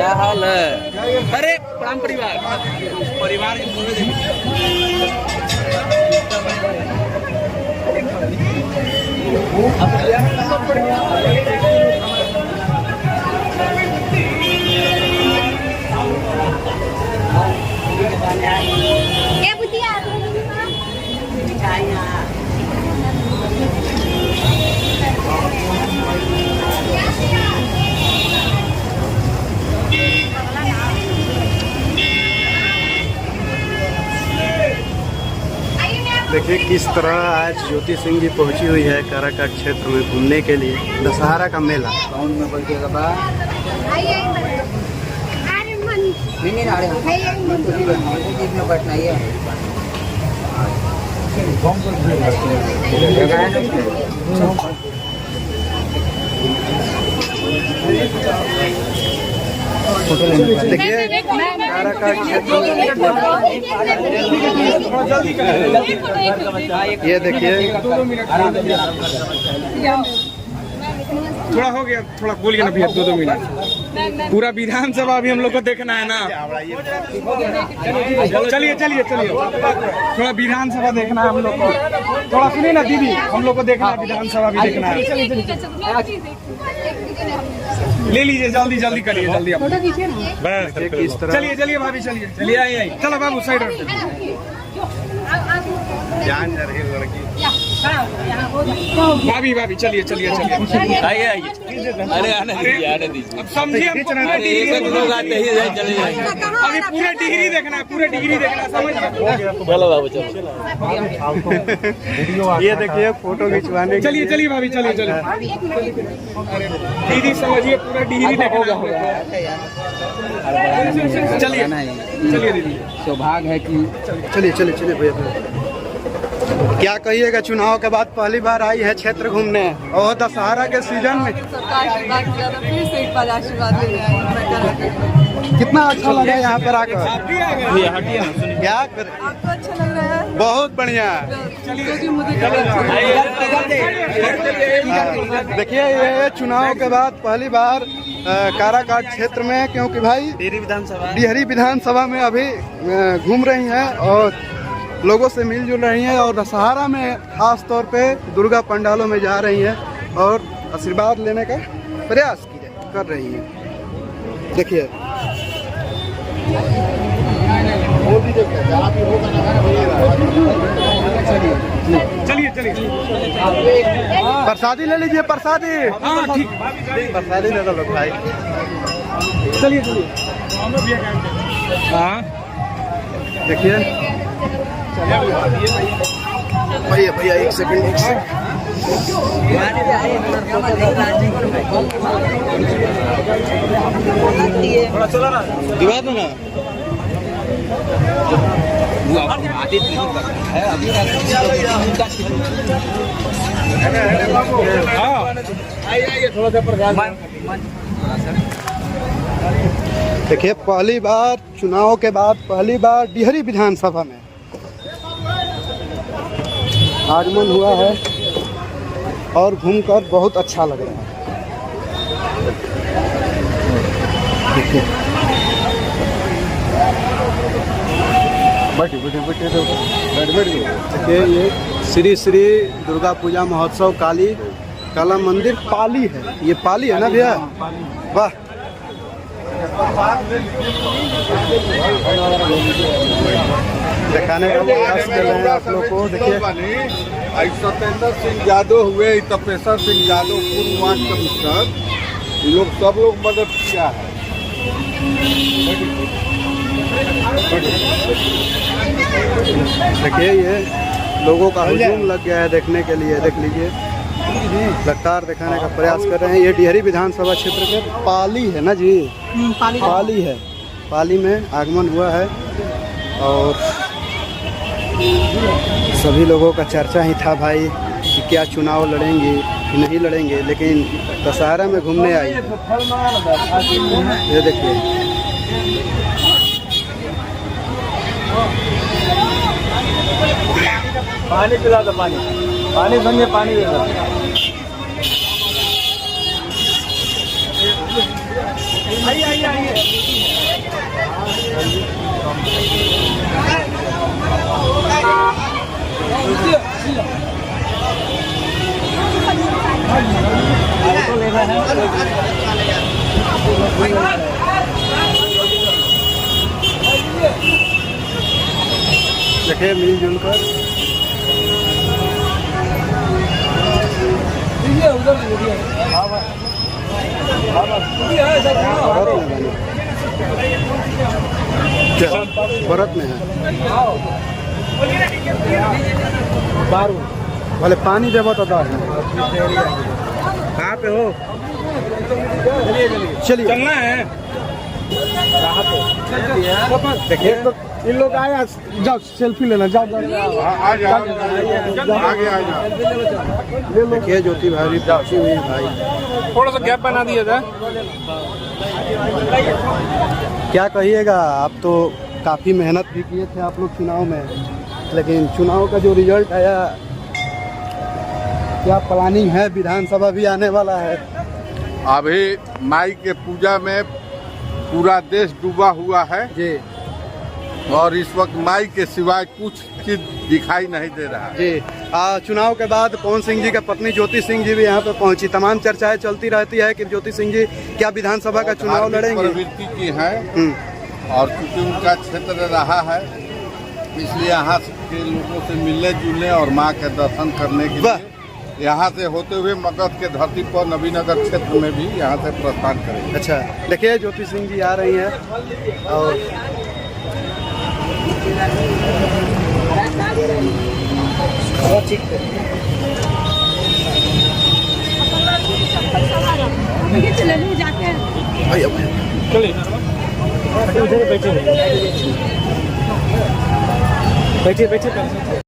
क्या हाल है? अरे प्रणाम परिवार परिवार देखिए किस तरह आज ज्योति सिंह जी पहुंची हुई है काराकाट क्षेत्र में घूमने के लिए। दशहरा का मेला में बैठेगा बैठना ये देखिए काराकाट क्षेत्र ये देखिए थोड़ा हो गया, थोड़ा बोलिए ना भैया, 2 मिनट। पूरा विधानसभा अभी हम लोग को देखना है ना। चलिए चलिए चलिए, थोड़ा विधानसभा देखना है हम लोग को। थोड़ा सुनिए ना दीदी, हम लोग को देखना है, विधानसभा भी देखना है। ले लीजिए, जल्दी जल्दी करिए, जल्दी आप किस तरह चलिए चलिए भाभी, चलिए चलिए, आई चलो बाबू साइड जान जा रही है लड़की। भाभी भाभी चलिए चलिए चलिए, आइए आइए। अरे आने दीजिए। अब समझिए, हम लोग आते ही चले जाएंगे। अभी पूरा डिग्री देखना है, पूरा डिग्री देखना है, समझ। चलो बाबू चलो। ये देखिए फोटो खिंचवाने। चलिए चलिए भाभी, चलिए चलिए दीदी, समझिए पूरा डिग्री देखना है। चलिए चलिए दीदी, सौभाग्य है कि चलिए चलिए चलिए भैया। क्या कहिएगा, चुनाव के बाद पहली बार आई है क्षेत्र घूमने और दशहरा के सीजन में। सबका आशीर्वाद किया था, फिर से एक बार आशीर्वाद लेने आई। कितना अच्छा लगा यहाँ पर आकर। क्या कर, आपको अच्छा लग रहा है? बहुत बढ़िया। क्योंकि मुझे देखिए ये चुनाव के बाद पहली बार काराकाट क्षेत्र में, क्योंकि भाई डिहरी विधानसभा में अभी घूम रही हैं और लोगों से मिलजुल रही हैं और दशहरा में खास तौर पे दुर्गा पंडालों में जा रही हैं और आशीर्वाद लेने का प्रयास कर रही हैं। देखिए चलिए चलिए प्रसादी ले लीजिए, प्रसादी। हाँ ठीक, प्रसादी ले लो भाई। चलिए चलिए। हाँ देखिए भैया भैया, एक सेकंड थोड़ा चला ना, दिवा दो ना। देखिए पहली बार चुनाव के बाद पहली बार डिहरी विधानसभा में आगमन हुआ है और घूमकर बहुत अच्छा लग रहा है। देखिए देखिए ये श्री श्री दुर्गा पूजा महोत्सव काली कला मंदिर पाली है। ये पाली है ना भैया? वाह, दिखाने का प्रयास कर रहे हैं आप लोग को। देखिए सत्येंद्र सिंह यादव हुए, तपेश्वर सिंह यादव पूर्व वार्ड कमिश्नर, ये लोग सब लोग मदद किया है। देखिए ये लोगों का हुजूम लग गया है देखने के लिए। देख लीजिए, लगातार दिखाने का प्रयास कर रहे हैं। ये डिहरी विधानसभा क्षेत्र के पाली है ना जी? पाली है। पाली में आगमन हुआ है और सभी लोगों का चर्चा ही था भाई कि क्या चुनाव लड़ेंगे कि नहीं लड़ेंगे, लेकिन दशहरा में घूमने आई। ये देखिए पानी पिला दो, पानी पानी भंगे, पानी दे दो। देखिए मिलजुल कर भरत में है भले पानी देव तो है। कहाँ पे हो? चलिए चलना है। देखिए तो इन लोग आया, जाओ सेल्फी लेना, जाओ जाओ आ जाओ आगे आ जाओ। देखिए ज्योति भाई पहुंची हुई है भाई। थोड़ा सा गैप बना दिया था। क्या कहिएगा, आप तो काफ़ी मेहनत भी किए थे आप लोग चुनाव में, लेकिन चुनाव का जो रिजल्ट आया, क्या प्लानिंग है? विधानसभा भी आने वाला है। अभी माई के पूजा में पूरा देश डूबा हुआ है जी और इस वक्त माई के सिवाय कुछ चीज दिखाई नहीं दे रहा है। जी चुनाव के बाद पवन सिंह जी का पत्नी ज्योति सिंह जी भी यहाँ पे पहुंची। तमाम चर्चाएं चलती रहती है कि ज्योति सिंह जी क्या विधानसभा का चुनाव धार्मिक लड़ेंगे। प्रवृत्ति की है और चूंकि उनका क्षेत्र रहा है, इसलिए यहाँ के लोगों से मिलने जुलने और माँ के दर्शन करने के वाह। लिए यहाँ से होते हुए मगध के धरती पर नवीनगर क्षेत्र में भी यहाँ से प्रस्थान करेंगे। अच्छा, देखिए ज्योति सिंह जी आ रही हैं और चले जाते हैं। चलिए बैठिए बैठिए बैठिए।